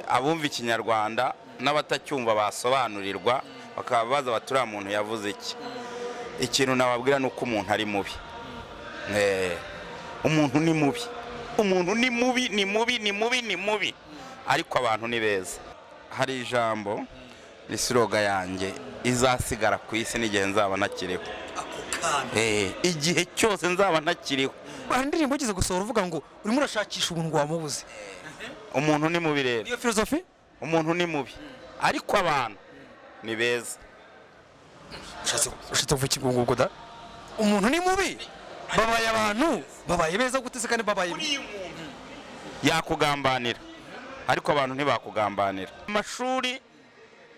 abumva ikinyarwanda n'abatacyumva basobanurirwa bakaba baza baturiya muntu yavuze iki. Ikintu nababwira nuko umuntu ari mubi. Umuntu ni mubi. Umuntu ni mubi, ni mubi, ni mubi, ni mubi. Ariko abantu ni beza. Hari ijambo ni slogan yanjye izasigara ku isi n'igihe nzaba nakiriho. Igihe cyose nzaba nakiriho. Indirimbo ugize gusohora uvuga ngo urimo urashakisha umuntu wamubuze. Umuntu ni mubi rero. Iyo philosophy? Umuntu ni mubi. Ariko abantu ni beza. Ushatse kuvuga iki ngo da? Umuntu ni mubi. Babaye abantu, babaye beza gute se kandi babaye yakugambanira. Ariko abantu ntibakugambanira.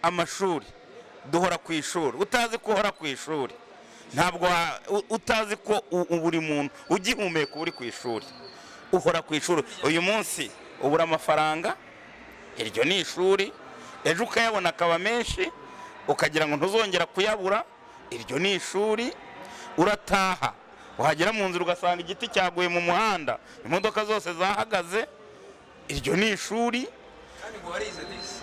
Amashuri duhora ku ishuri. Utazi ko uhora ku ishuri ntabwo utazi ko buri muntu ugihumeka uri ku ishuri. Uhora ku ishuri. Uyu munsi ubura amafaranga, iryo ni ishuri. Ejo ukayabona akaba menshi ukagira ngo ntuzongera kuyabura, iryo ni ishuri. Urataha uhagera mu nzira ugasanga igiti cyaguye mu muhanda, imodoka zose zahagaze, iryo ni ishuri.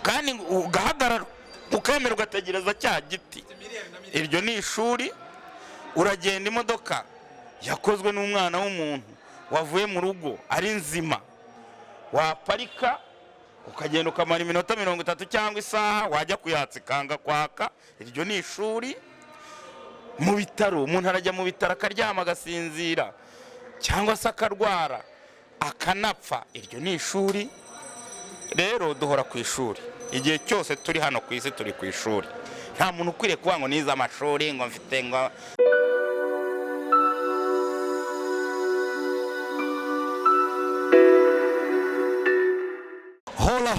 Kandi ugahagarara ukemera ugategereza cya giti, iryo ni ishuri. Uragenda imodoka yakozwe n'umwana w'umuntu wavuye mu rugo ari nzima, waparika ukagenda ukamara iminota 30 cyangwa isaha, wajya kuyatsa ikanga kwaka, iryo ni ishuri. Mu bitaro umuntu arajya mu bitaro akaryama agasinzira cyangwa se akarwara akanapfa, iryo ni ishuri. Rero duhora ku ishuri. Igihe cyose turi hano ku isi turi ku ishuri. Nta muntu ukwiriye kuvuga ngo nize amashuri ngo mfite ngo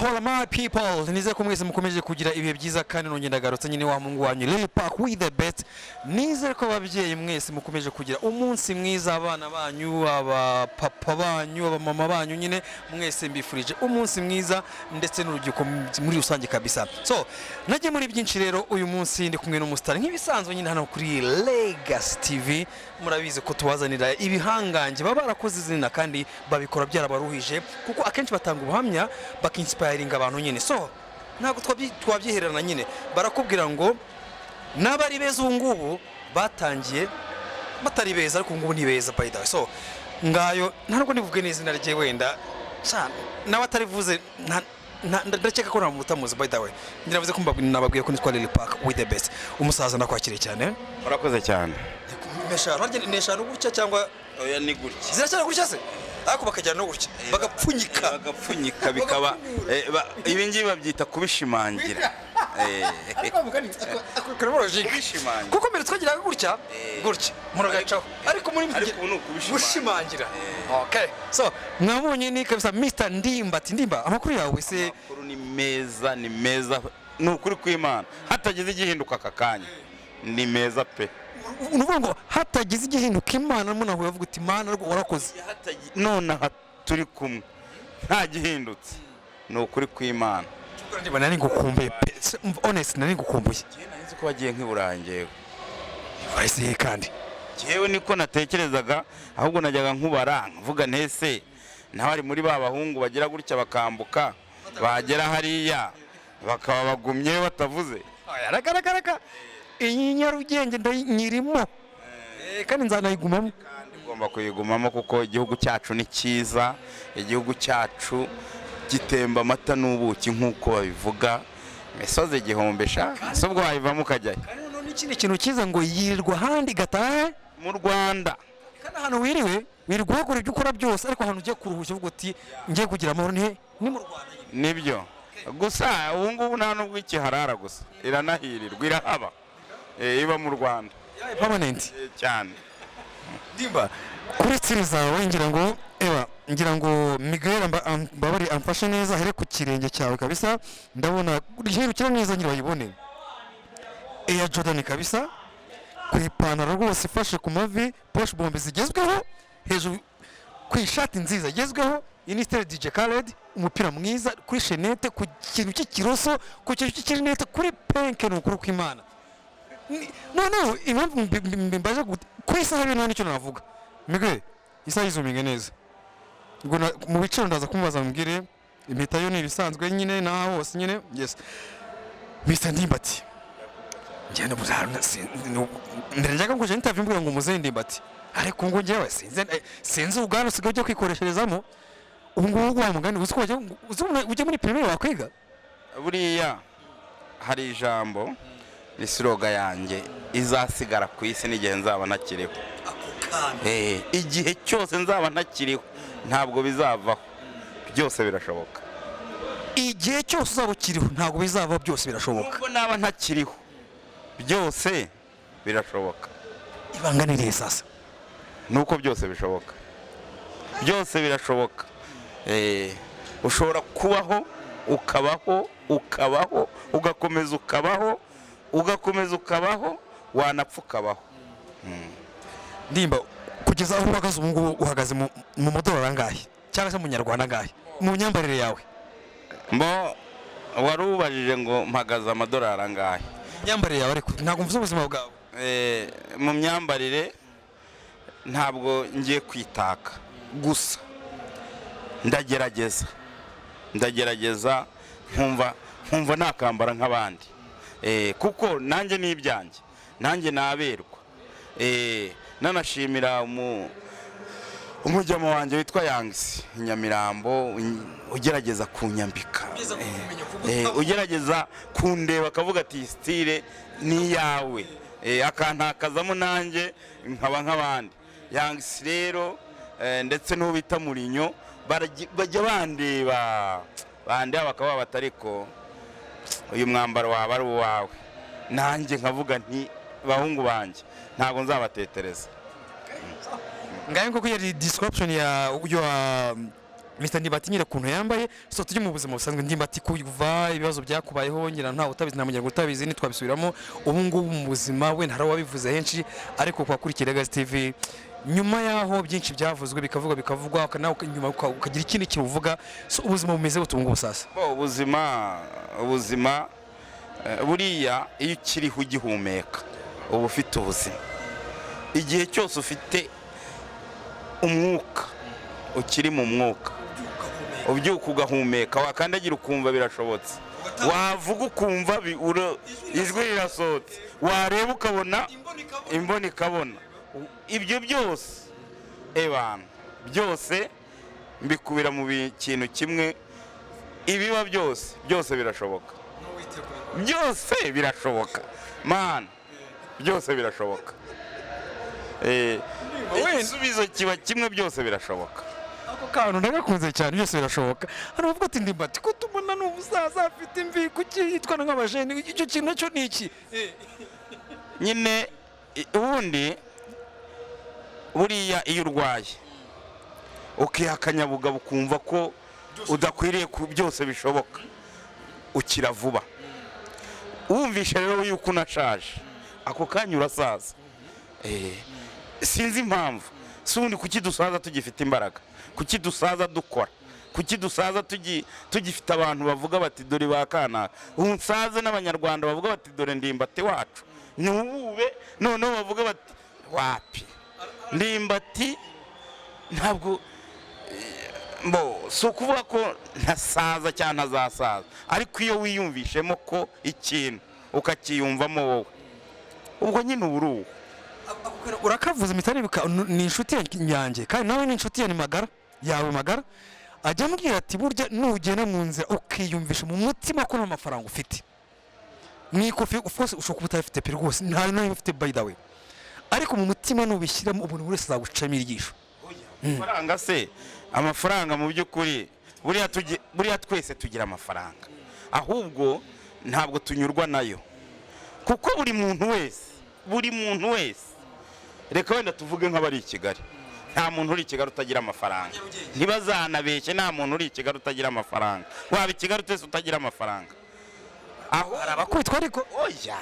Hola my people, nize ko mwese mukomeje kugira ibihe byiza kandi nongenda garutse nyine wa mungu wanyu nipha with the best. Nize ko babyeyi mwese mukomeje kugira umunsi mwiza, abana banyu, aba papa banyu, aba mama banyu, nyine mwese mbifurije umunsi mwiza ndetse n'urugiko muri rusange kabisa. So najye muri byinshi rero uyu munsi ndi kumwe n'umustar nk'ibisanzwe nyine hano kuri Legacy TV. Murabizi ko tubazanira ibihangange baba barakoze izina kandi babikora byarabaruhije, kuko akenshi batanga ubuhamya bakinspiringa abantu nyine. So ntabwo twabyihererana nyine, barakubwira ngo n'abari beza ngubu batangiye batari beza ariko ngubu ni beza by the way. So ngayo ntabwo nivuge n'izina rye wenda cyane n'abatarivuze ndakeka ko namutamuze by the way. Ndiravuze ko nababwiye ko nitwa Nipha with the best. Umusaza nakwakire cyane. Urakoze cyane. Neshanu gutya cyangwa oya ni gutya. Ziracyari gutya se? Ariko bakajyana no gutya bagapfunyika bikaba ibi ngibi babyita kubishimangira. Kuko mbere twagira gutya muragacaho, ariko muri gushimangira. Okay, so mwabonye ni kabisa Mr. Ndimba. Amakuru yawe se? Amakuru ni meza ni ukuri kw'Imana, hatagize igihinduka akakanya ni meza pe. Unuvuga ngo hatagize igihinduka Imana munaho yavuga uti Imana rwo warakoze none turi kumwe nta gihindutse, ni ukuri kw'Imana. Ndimba nari ngukumbuye honest, nari ngukumbuye. Nzi ko wagiye nk'iburangewe wahise kandi jewe niko natekerezaga, ahubwo najyaga nkubara mvuga ntese naho ari muri babahungu bagira gutya bakambuka bagera hariya bakaba bagumye batavuze. Aragaragara iyi Nyarugenge ndanyirimo kandi nzanayigumamo. Ngomba kuyigumamo kuko igihugu cyacu ni cyiza, igihugu cyacu gitemba amata n'ubuki nk'uko babivuga, misozi igihombesha sobwo wayivamo ukajyayo. Kandi none ikindi kintu cyiza ngo yirirwa handi gatahe mu Rwanda. Kandi ahantu wirirwa gukora ibyo ukora byose, ariko ahantu ugiye kuruhushya uvuga uti ngiye kugira amahoro ni mu Rwanda. Nibyo gusa ubu ngubu nta nubwo ikiharara gusa, iranahirirwa irahaba, iba mu Rwanda permanent cyane. Ndimba kuri tsiri zawe ngira ngo Miguel mbabari amfashe neza here ku kirenge cyawe kabisa, ndabona hirukira neza nyiri wayibone. Air Jordan kabisa ku ipantaro rwose ifashe ku mavi, poche bombe zigezweho hejuru ku ishati nziza igezweho, Inisteri DJ Khaled, umupira mwiza kuri Chenette, ku kintu cy'ikiroso, ku kintu cy'ikirinete, kuri penke n'ukuru kw'Imana. No impamvu mbaje kwisa bino nicyo navuga. Miguel isa yizuminge neza. Ubwo mu biciro ndaza kumubaza mbwire impeta yo ni ibisanzwe nyine naho hose nyine. Yes, Mr Ndimbati njyana mbere njyaga ngo je interview mbwira ngo muze Ndimbati, ariko ngo njyewe sinzi ugana usigaye ujya kwikoresherezamo. Ubu ngubu wa mugani uzi ko ujya muri primaire wakwiga. Buriya hari ijambo ni sloga yanjye izasigara ku isi n'igihe nzaba ntakiriho. Igihe cyose nzaba ntakiriho ntabwo bizavaho, byose birashoboka. Igihe cyose uzaba ukiriho ntabwo bizavaho, byose birashoboka. Ubwo naba ntakiriho byose birashoboka. Ibanga ni irihe sasa? Nuko byose bishoboka, byose birashoboka. Ushobora kubaho ukabaho ugakomeza ukabaho wanapfa ukabaho. Ndimba, kugeza aho uhagaze ubu ngubu uhagaze mu madolari angahe cyangwa se mu nyarwanda angahe mu myambarire yawe? Mbo wari ubajije ngo mpagaze amadolari angahe imyambarire yawe, ariko ntabwo mvuze ubuzima bwawe. Mu myambarire ntabwo ngiye kwitaka, gusa ndagerageza nkumva nakambara nk'abandi, kuko nanjye n'ibyanjye nanjye naberwa. Nanashimira umujyamo wanjye witwa Yangsi Nyamirambo ugerageza kunyambika, ugerageza kundeba akavuga ati style ni yawe, akantakazamo nanjye nkaba nk'abandi. Yangsi rero ndetse n'ubita Murinyo bajya bandeba bakaba batariko uyu mwambaro waba ari uwawe, nanjye nkavuga nti bahungu banjye ntabwo nzabatetereza. Ngaye nko yari description ya Mr Ndimbati nyira kuntu yambaye. So tujye mu buzima busanzwe. Ndimbati kuva ibibazo byakubayeho ngira nta utabizi nta munyarwanda utabizi, ni twabisubiramo. Ubu ngubu mu buzima we ntara wabivuze henshi, ariko kwa kuri Legacy TV nyuma yaho byinshi byavuzwe bikavugwa nawe nyuma ukagira ikindi kintu uvuga. So ubuzima bumeze butunga ubusasa. Ubuzima buriya iyo ukiriho ugihumeka uba ufite ubuzima. Igihe cyose ufite umwuka, ukiri mu mwuka, ubyuka ugahumeka, wakandagira ukumva birashobotse, wavuga ukumva ijwi rirasohotse, wareba ukabona imboni ikabona. Ibyo byose byose mbikubira mu kintu kimwe, ibiba byose birashoboka, byose birashoboka man, byose birashoboka. Igisubizo kiba kimwe, byose birashoboka. Ako kantu ndagakunze cyane, byose birashoboka. Hano bavuga ati Ndimbati ko tubona n'umusaza afite imvi, kuki yitwana nk'abajene, icyo kintu nacyo ni iki? Nyine ubundi buriya iyo urwaye ukihakanyabugabo ukumva ko udakwiriye byose bishoboka, ukira vuba. Wumvisha rero yuko unashaje, ako kanya urasaza. Sinzi impamvu, sundi kuki dusaza tugifite imbaraga, kuki dusaza dukora, kuki dusaza tugifite abantu bavuga bati dore bakana. Unsaze n'abanyarwanda bavuga bati dore Ndimbati wacu nubube, noneho bavuga bati wapi Ndimbati. Ntabwo si ukuvuga ko ntasaza cyangwa ntazasaza, ariko iyo wiyumvishemo ko ikintu ukakiyumvamo wowe, ubwo nyine uburuhu urakavuza imitari. Ni inshuti yanjye kandi nawe ni inshuti ya magara yawe. Magara ajya ambwira ati burya nugenda mu nzira ukiyumvisha mu mutima ko nta mafaranga ufite, mwikofi ufose ushobora kuba utayafite pe rwose, nta nayo ufite by the way, ariko mu mutima nubishyiramo ubuntu buri wese azagucamo irigisho. Amafaranga se, amafaranga mu by'ukuri buriya twese tugira amafaranga, ahubwo ntabwo tunyurwa nayo, kuko buri muntu wese reka wenda tuvuge nk'abari i Kigali, nta muntu uri i Kigali utagira amafaranga. Ntibazanabeshye, nta muntu uri i Kigali utagira amafaranga. Waba i Kigali twese utagira amafaranga, aho arabakubitwa. Ariko oya,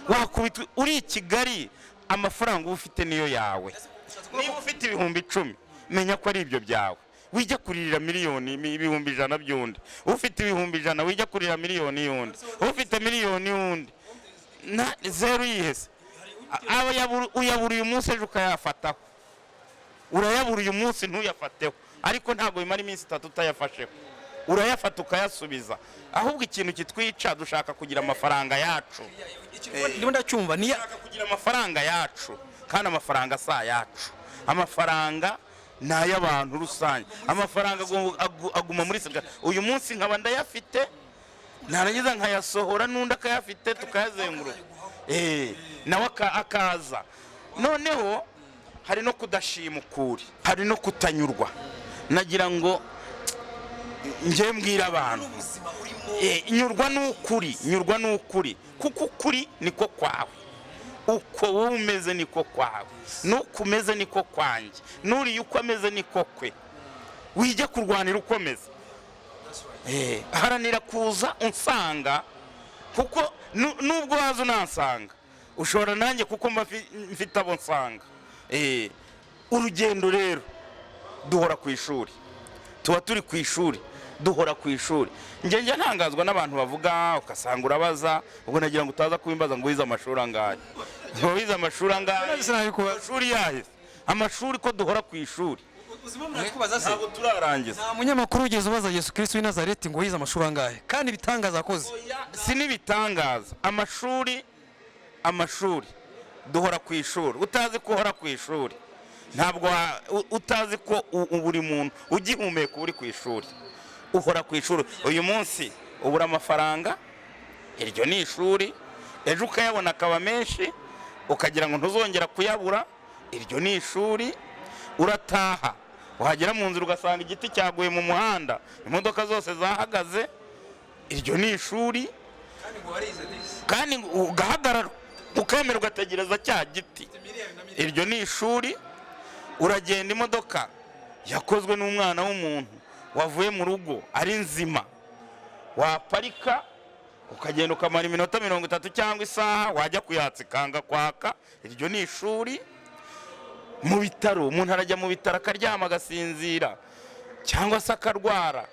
wakubitwa uri i Kigali, amafaranga uba ufite niyo yawe. Niba ufite ibihumbi 10 menya ko ari ibyo byawe, wijya kuririra miliyoni ibihumbi 100 by'undi. Ufite ibihumbi 100 wijya kurira miliyoni y'undi, ufite miliyoni y'undi na zero yihese. Uyabura uyu munsi ejo ukayafataho, urayabura uyu munsi ntuyafateho, ariko ntabwo bimara iminsi 3 utayafasheho. urayafata ukayasubiza. Ahubwo ikintu kitwica dushaka kugira amafaranga yacu, ndimo ndacyumva niya dushaka kugira amafaranga yacu, kandi amafaranga si ayacu. Amafaranga ni ay'abantu rusange. Amafaranga aguma muri sirikare. Uyu munsi nkaba ndayafite, narangiza nkayasohora, n'undi akayafite, tukayazenguruka, nawe akaza. Noneho hari no kudashima ukuri, hari no kutanyurwa. Nagira ngo njye mbwira abantu, nyurwa n'ukuri, nyurwa n'ukuri, kuko ukuri niko kwawe. Uko wowe umeze niko kwawe, nuko umeze niko kwanjye, n'uriya uko ameze niko kwe. Wijya kurwanira uko ameze. Haranira kuza unsanga, kuko nubwo waza unansanga ushobora nanjye, kuko mfite abo nsanga. Urugendo rero duhora ku ishuri, tuba turi ku ishuri, duhora ku ishuri. Njye ntangazwa n'abantu bavuga ugasanga urabaza, ubwo nagira ngo utaza kubimbaza ngo wize amashuri angahe. Wize amashuri angahe? Amashuri yahise, amashuri ko duhora ku ishuri. Ntabwo turarangiza. Nta munyamakuru ugeze ubaza Yesu Kristo w'i Nazareti ngo yize amashuri angahe, kandi ibitangaza akoze. Si n'ibitangaza, amashuri duhora ku ishuri. Utazi ko uhora ku ishuri, ntabwo utazi ko buri muntu ugihumeka uri ku ishuri. Uhora ku ishuri. Uyu munsi ubura amafaranga, iryo ni ishuri. Ejo ukayabona akaba menshi, ukagira ngo ntuzongera kuyabura, iryo ni ishuri. Urataha, wagera mu nzira ugasanga igiti cyaguye mu muhanda, imodoka zose zahagaze, iryo ni ishuri. Kandi ugahagarara ukemera ugategereza cya giti, iryo ni ishuri. Uragenda, imodoka yakozwe n'umwana w'umuntu wavuye mu rugo ari nzima, waparika ukagenda ukamara iminota 30 cyangwa isaha, wajya kuyatsa ikanga kwaka, iryo ni ishuri. Mu bitaro, umuntu arajya mu bitaro akaryama agasinzira, cyangwa se akarwara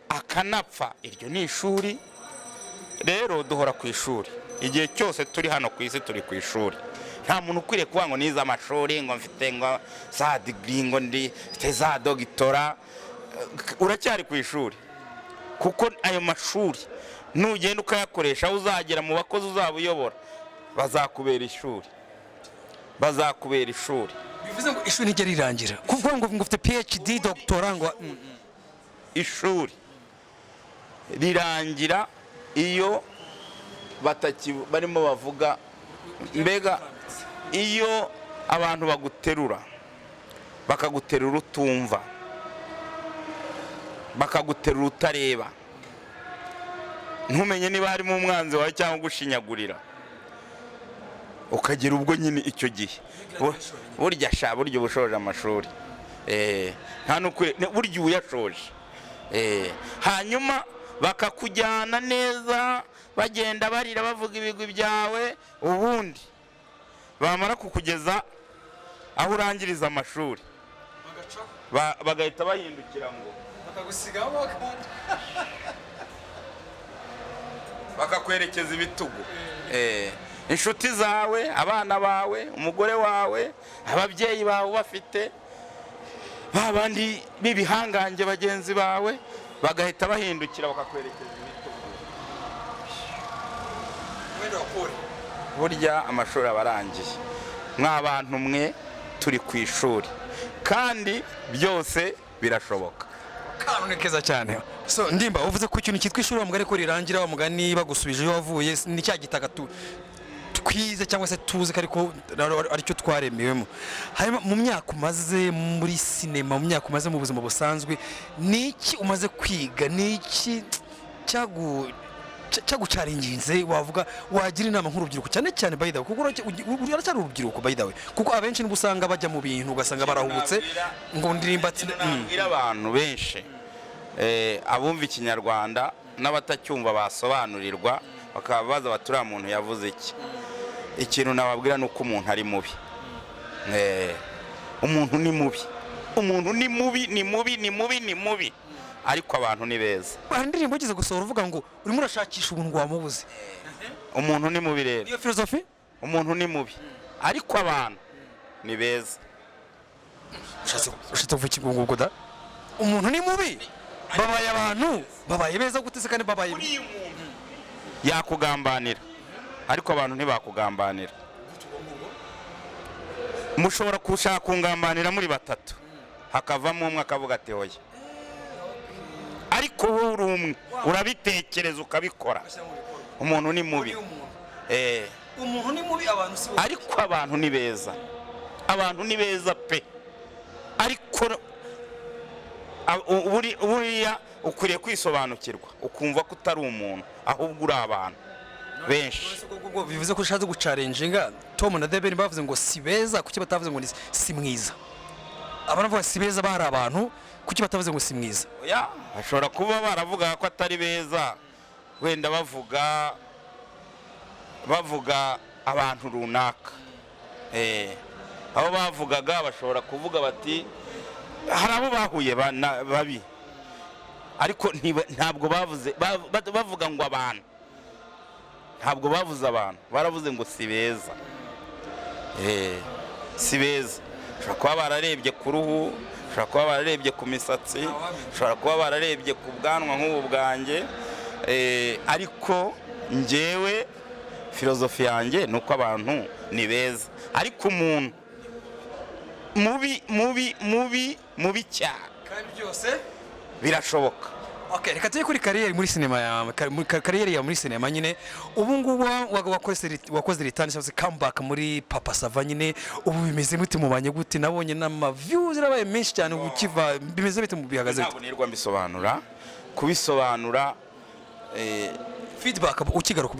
akanapfa, iryo ni ishuri. Rero duhora ku ishuri. Igihe cyose turi hano ku isi turi ku ishuri. Nta muntu ukwiriye kuvuga ngo nize amashuri, ngo mfite ngo za degree, ngo mfite za dogitora. Uracyari ku ishuri, kuko ayo mashuri nugenda ukayakoresha, uzagera mu bakozi uzaba uyobora, bazakubera ishuri, bazakubera ishuri. Bivuze ngo ishuri nijya rirangira, kuvuga ngo mfite PhD doctora, ngo ishuri rirangira iyo barimo bavuga, mbega iyo abantu baguterura, bakaguterura utumva, bakaguterura utareba, ntumenye niba harimo umwanzi wawe cyangwa gushinyagurira, ukagira ubwo nyine icyo gihe burya ubushoje amashuri, nta nukuri burya uyashoje. Hanyuma bakakujyana neza, bagenda barira bavuga ibigwi byawe, ubundi bamara kukugeza aho urangiriza amashuri bagahita bahindukira ngo bakagusigaho, bakakwerekeza ibitugu. Inshuti zawe, abana bawe, umugore wawe, ababyeyi bawe bafite, babandi b'ibihangange bagenzi bawe, bagahita bahindukira bakakwerekeza ibitugu. Burya amashuri abarangiye. Mw'abantu mwe turi ku ishuri, kandi byose birashoboka. Kanone keza cyane. So Ndimba, uvuze ku kintu cyitwa ishuri wamugare ko rirangira, wamugani bagusubije iyo wavuye, ni cya gitaka twize cyangwa se tuzi ariko aricyo twaremewemo. Harimo mu myaka umaze muri sinema, mu myaka umaze mu buzima busanzwe, niki umaze kwiga, niki cyagucaringinze wavuga wagira inama nk'urubyiruko, cyane cyane by the way, kuko uracyari urubyiruko by the way, kuko abenshi niba usanga bajya mu bintu ugasanga barahubutse ngo NDIMBATI. Nabwira abantu benshi, abumva ikinyarwanda n'abatacyumva basobanurirwa, bakaba baza baturiya muntu yavuze iki. Ikintu nababwira ni uko umuntu ari mubi. Umuntu ni mubi, umuntu ni mubi, ni mubi, ni mubi, ni mubi, ariko abantu ni beza. Hari indirimbo ugize gusohora uvuga ngo urimo urashakisha ubuntu wamubuze. Umuntu ni mubi rero. Iyo philosophy, umuntu ni mubi, ariko abantu ni beza. Ushatse kuvuga iki ngo da? Umuntu ni mubi, babaye abantu babaye beza gute se kandi babaye yakugambanira ariko abantu ntibakugambanira. Mushobora gushaka kungambanira muri batatu hakavamo umwe akavuga ati oya, ariko wowe uri umwe urabitekereza ukabikora. Umuntu ni mubi, umuntu ni mubi, abantu si bose, ariko abantu ni beza. Abantu ni beza pe, ariko buriya ukwiriye kwisobanukirwa ukumva ko utari umuntu ahubwo uri abantu benshi. bivuze ko ushatse gucarenjinga Tom na Deben bavuze ngo si beza, kuki batavuze ngo si mwiza? Abanavuga si beza bari abantu, kuki batavuze ngo si mwiza? Oya, bashobora kuba baravuga ko atari beza, wenda bavuga abantu runaka. Abo bavugaga bashobora kuvuga bati hari abo bahuye babi, ariko ntabwo bavuga ngo abantu, ntabwo bavuze abantu, baravuze ngo si beza. Si beza. Ushobora kuba bararebye ku ruhu, ushobora kuba bararebye ku misatsi, ushobora kuba bararebye ku bwanwa nk'ubu bwanjye, ariko njyewe filozofi yanjye ni uko abantu ni beza, ariko umuntu mubi cyane kandi byose birashoboka. Okay, reka tujye kuri kariyeri muri sinema yawe, kariyeri yawe muri sinema nyine. Ubu ngubu wakoze return cyangwa se comeback muri Papa Sava nyine, ubu bimeze gute, mubanye gute? Nabonye n'ama views rabaye menshi cyane, ukiva bimeze bite, mu bihagaze ntabwo nirwa kubisobanura feedback ukigaruka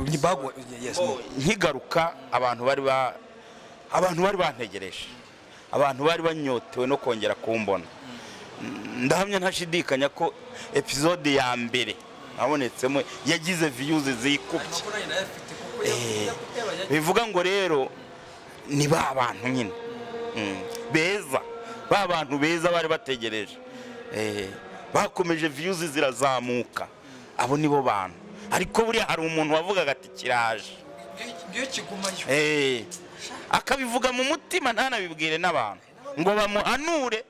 nkigaruka abantu bari bantegereje, abantu bari banyotewe no kongera kumbona. Ndahamya ntashidikanya ko episode ya mbere abonetsemo yagize views zikubye. Bivuga ngo rero ni ba bantu nyine beza, ba bantu beza bari bategereje, bakomeje views zirazamuka. Abo nibo bantu, ariko buriya hari umuntu wavugaga ati kiraje, akabivuga mu mutima ntanabibwire n'abantu ngo bamuhanure.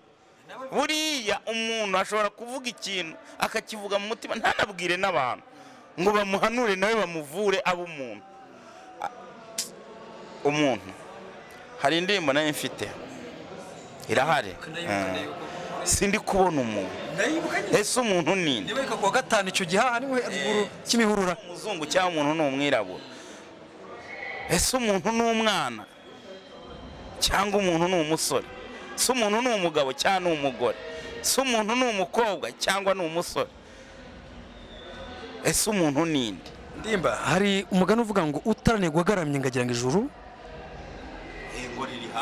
Buriya umuntu ashobora kuvuga ikintu akakivuga mu mutima ntanabwire n'abantu ngo bamuhanure nawe bamuvure abo umuntu. Hari indirimbo nayo mfite irahari, sindi kubona umuntu. Ese umuntu ni nde? Niba kwa gatanu icyo giha niwe kimihurura, umuzungu cyangwa umuntu ni umwirabura? Ese umuntu ni umwana cyangwa umuntu ni umusore? Se umuntu ni umugabo cyangwa ni umugore? Se umuntu ni umukobwa cyangwa ni umusore? Ese umuntu ni nde? Ndimba, hari umugani uvuga ngo utarane gugaramye ngagira ngo ijuru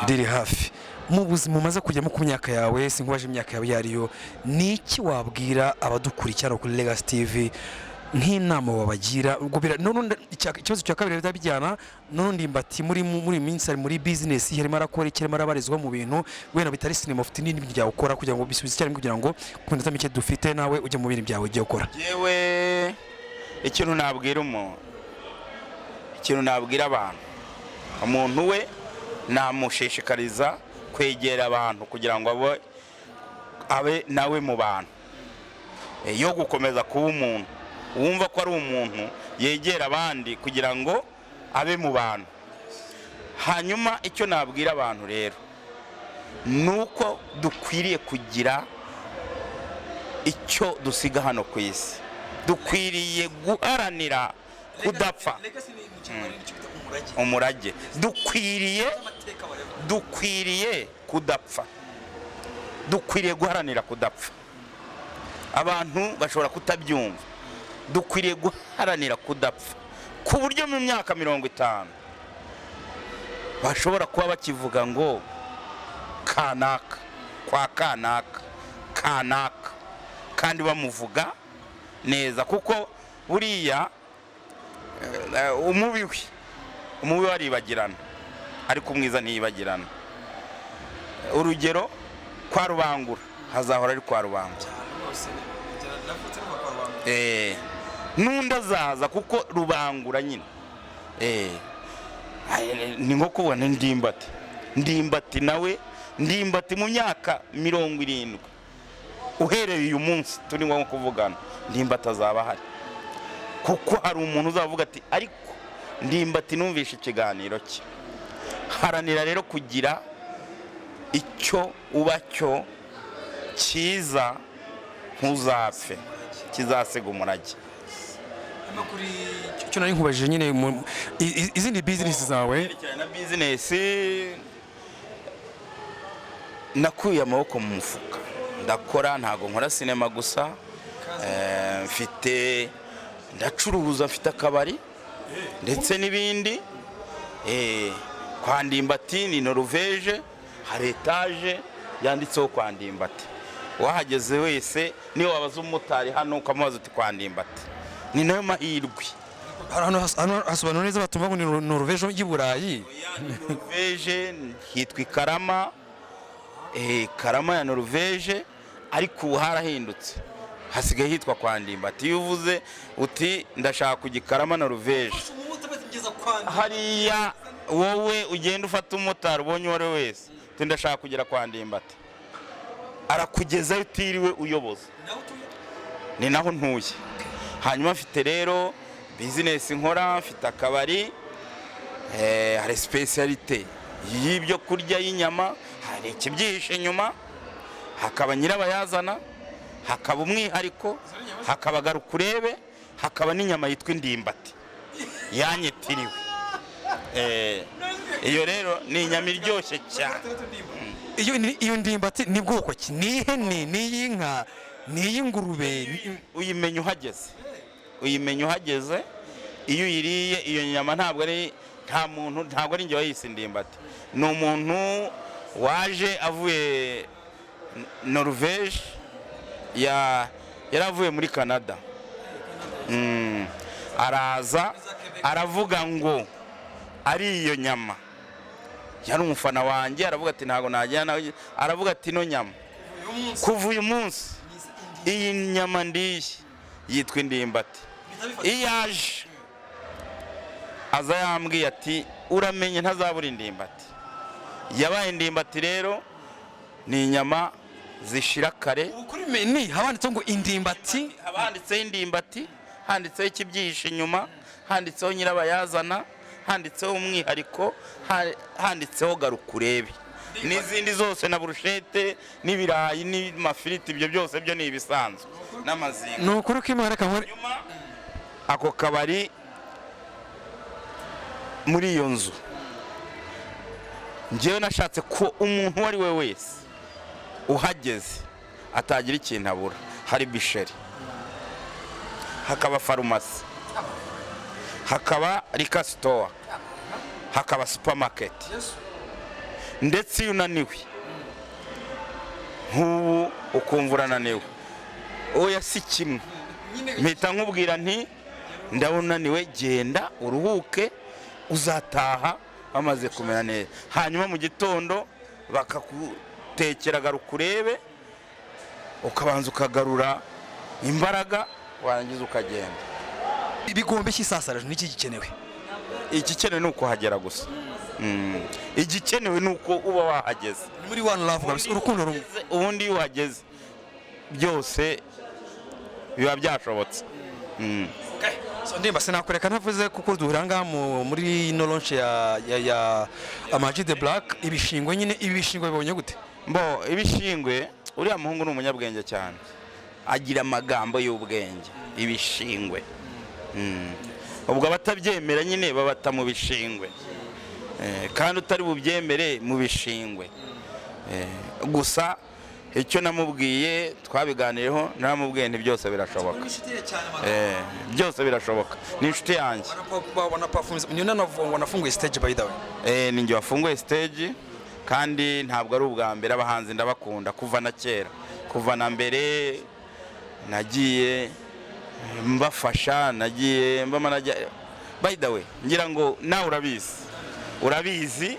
riri hafi. Mu buzima umaze kujyamo ku myaka yawe, sinkubaje imyaka yawe yariyo, ni iki wabwira abadukurikira kuri Legacy TV nk'inama wabagira? Ikibazo cya kabiri bijyana none Ndimbati muri minsi ari muri business, harimo arakora ikirema arabarizwa mu bintu wenda bitari sinema, ufite n'ibindi byawe ukora kugira ngo bisubize cyane, kugira ngo ku minota mike dufite nawe ujye mu bintu byawe ugiye ukora. Yewe ikintu nabwira abantu, umuntu we namushishikariza kwegera abantu kugira ngo abe nawe mu bantu, yo gukomeza kuba umuntu wumva ko ari umuntu, yegera abandi kugira ngo abe mu bantu. Hanyuma icyo nabwira abantu rero nuko dukwiriye kugira icyo dusiga hano ku isi, dukwiriye guharanira kudapfa. Umurage dukwiriye kudapfa, dukwiriye guharanira kudapfa. Abantu bashobora kutabyumva, dukwiriye guharanira kudapfa ku buryo mu myaka 50 bashobora kuba bakivuga ngo kanaka kwa kanaka kandi bamuvuga neza, kuko buriya umubi waribagirana ariko umwiza ntiyibagirana. Urugero kwa Rubangura hazahora ari kwa Rubangura, n'undi azaza kuko Rubangura nyine. Ni nko kubona Ndimbati nawe, Ndimbati mu myaka 70 uhereye uyu munsi turi nko kuvugana ndimbati azaba ahari, kuko hari umuntu uzavuga ati ariko ndimbati numvishe ikiganiro cye. Haranira rero kugira icyo uba cyo cyiza, ntuzapfe, kizasiga umurage. Kuri cyo nari nkubajije nyine izindi business zawe. Na business nakuye amaboko mu mufuka, ndakora, ntago nkora sinema gusa, mfite ndacuruza, mfite akabari ndetse n'ibindi. Kwa Ndimbati ni Norvege, hari etage yanditseho kwa Ndimbati. Wahageze wese niyo wabaza umumotari hano ukamubaza uti kwa Ndimbati, ni nayo mahirwe. Hano hasobanura neza batumva ngo ni Norvege y'I Burayi. Norvege hitwa Karama, Karama ya Norvege, ariko ubu harahindutse hasigaye hitwa kwa Ndimbati. Iyo uvuze uti ndashaka kujya Karama Norvege, hariya wowe ugenda ufata umumotari ubonye uwo ari we wese uti ndashaka kugera kwa Ndimbati, arakugezayo utiriwe uyoboza, ni naho ntuye. Hanyuma mfite rero business nkora, mfite akabari, hari specialite y'ibyo kurya y'inyama, hari ikibyihishe inyuma, hakaba nyirabayazana, hakaba umwihariko, hakaba garukurebe, hakaba n'inyama yitwa Ndimbati yanyitiriwe. Iyo rero ni inyama iryoshye cyane. Iyo Ndimbati ni bwoko ki? Ni ihene, ni iy'inka, ni iy'ingurube? Uyimenya uhageze, uyimenya uhageze. Iyo uyiriye iyo nyama ntabwo ari ntabwo ari njye wayise Ndimbati, ni umuntu waje avuye Norvege, yaravuye muri Canada, araza aravuga ngo ari iyo nyama. Yari umufana wanjye, aravuga ati ntago najyana, aravuga ati no nyama kuva uyu munsi iyi nyama ndiye yitwa Ndimbati. Iyaje aza yambwiye ati uramenye ntazabura Ndimbati. Yabaye Ndimbati rero ni inyama zishira kare. Ukuri ni habanditseho ngo Ndimbati, habanditseho Ndimbati, handitseho ikibyihishe inyuma, handitseho nyirabayazana, handitseho umwihariko, handitseho garukurebe, n'izindi zose na brushete n'ibirayi n'amafiriti, ibyo byose byo ni ibisanzwe n'amazinga. Ni ukuri ko Imana kamwe. Ako kabari muri iyo nzu njyewe nashatse ko umuntu wari we wese uhageze atagira ikintu abura. Hari bisheri, hakaba farumasi, hakaba rika store, hakaba supermarket, ndetse iyo unaniwe nk'ubu ukumva urananiwe, oya si kimwe, mpita nkubwira nti ndabunaniwe, genda uruhuke, uzataha bamaze kumera neza. Hanyuma mu gitondo bakagutekera garukurebe, ukabanza ukagarura imbaraga, warangiza ukagenda. Ibigombe cy'isasaraje n'iki gikenewe? Igikenewe nuko hagera gusa. Igikenewe nuko uba wahageze. Muri one love gusa, urukundo rumwe. Ubundi iyo uhageze byose biba byashobotse. So ndimba sinakureka ntavuze kuko duhuranga muri no launch ya Amaji the Black. Ibishingwe nyine, ibishingwe bibonye gute? Mbo ibishingwe, uriya muhungu ni umunyabwenge cyane, agira amagambo y'ubwenge. Ibishingwe ubwo abatabyemera nyine babata mu bishingwe, kandi utari bubyemere mu bishingwe. Gusa icyo namubwiye twabiganireho, namubwiye nti byose birashoboka. Byose birashoboka, ni inshuti yanjye. Wanafunguye stage by the way? Ni njye wafunguye stage, kandi ntabwo ari ubwa mbere. Abahanzi ndabakunda kuva na kera, kuva na mbere nagiye mbafasha, nagiye mbamanaja. By the way, ngira ngo nawe urabizi,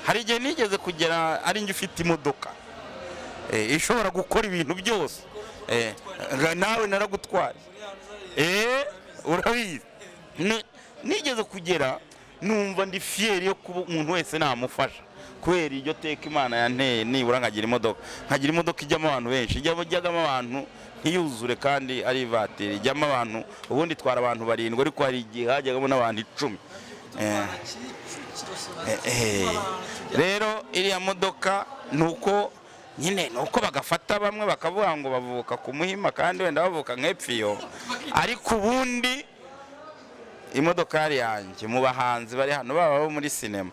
hari igihe nigeze kugera ari njye ufite imodoka ishobora gukora ibintu byose, nawe naragutwara. Urabizi, nigeze kugera numva ndi fieri yo kuba umuntu wese namufasha, kubera iryo teka Imana yanteye nibura nkagira imodoka ijyamo abantu benshi, ijyamo abantu ntiyuzure kandi ari ivatiri, ijyamo abantu ubundi twara abantu 7 ariko hari igihe hajyagamo n'abantu 10. Rero iriya modoka nuko bagafata bamwe bakavuga ngo bavuka ku Muhima kandi wenda bavuka nk'Epfiyo, ariko ubundi imodoka yari yanjye mu bahanzi bari hano, baba bo muri sinema,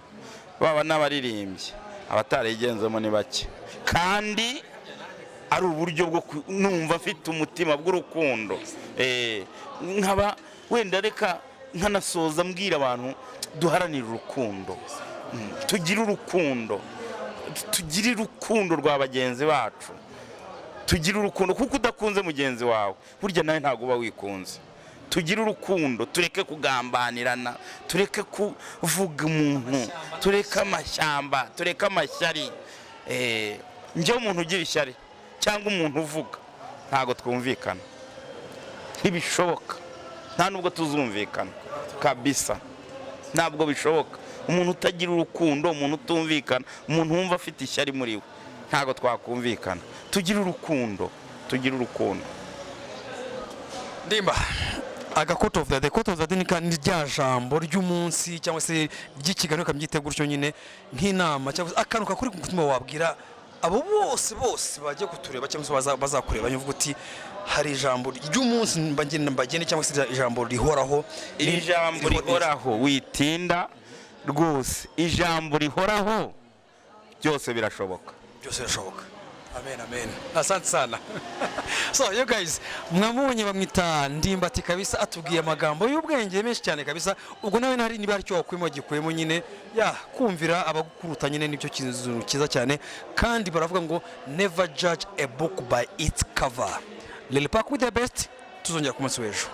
baba n'abaririmbyi, abatarigenzemo ni bake, kandi ari uburyo bwo numva mfite umutima bw'urukundo. Nkaba wenda reka nkanasoza mbwira abantu duharanira urukundo, tugire urukundo rwa bagenzi bacu, tugire urukundo, kuko udakunze mugenzi wawe burya nawe ntabwo uba wikunze. Tugire urukundo, tureke kugambanirana, tureke kuvuga umuntu, tureke amashyamba, tureke amashyari. Njyewe umuntu ugira ishyari cyangwa umuntu uvuga ntabwo twumvikana, ntibishoboka, nta nubwo tuzumvikana kabisa, ntabwo bishoboka. Umuntu utagira urukundo, umuntu utumvikana, umuntu wumva afite ishyari muri we, ntabwo twakumvikana. Tugire urukundo. Ndimba, quote of the day ni rya jambo ry'umunsi cyangwa se ry'ikiganiro kamyite gutyo nyine nk'inama cyangwa akantu kakuri ku mutima wabwira abo bose bagiye kutureba cyangwa se bazakureba nyuvuga uti hari ijambo ry'umunsi mbagende cyangwa se ijambo rihoraho. Ijambo rihoraho witinda rwose, ijambo rihoraho, byose birashoboka. Amen. Asante sana. So you guys, mwamubonye bamwita Ndimbati kabisa, atubwiye amagambo y'ubwenge menshi cyane kabisa. Ubwo nawe ntari niba aricyo wakwimo gikwemo nyine kumvira abagukuruta nyine nibyo kintu kiza cyane, kandi baravuga ngo never judge a book by its cover. Lil Pac with the best, tuzongera ku munsi w'ejo.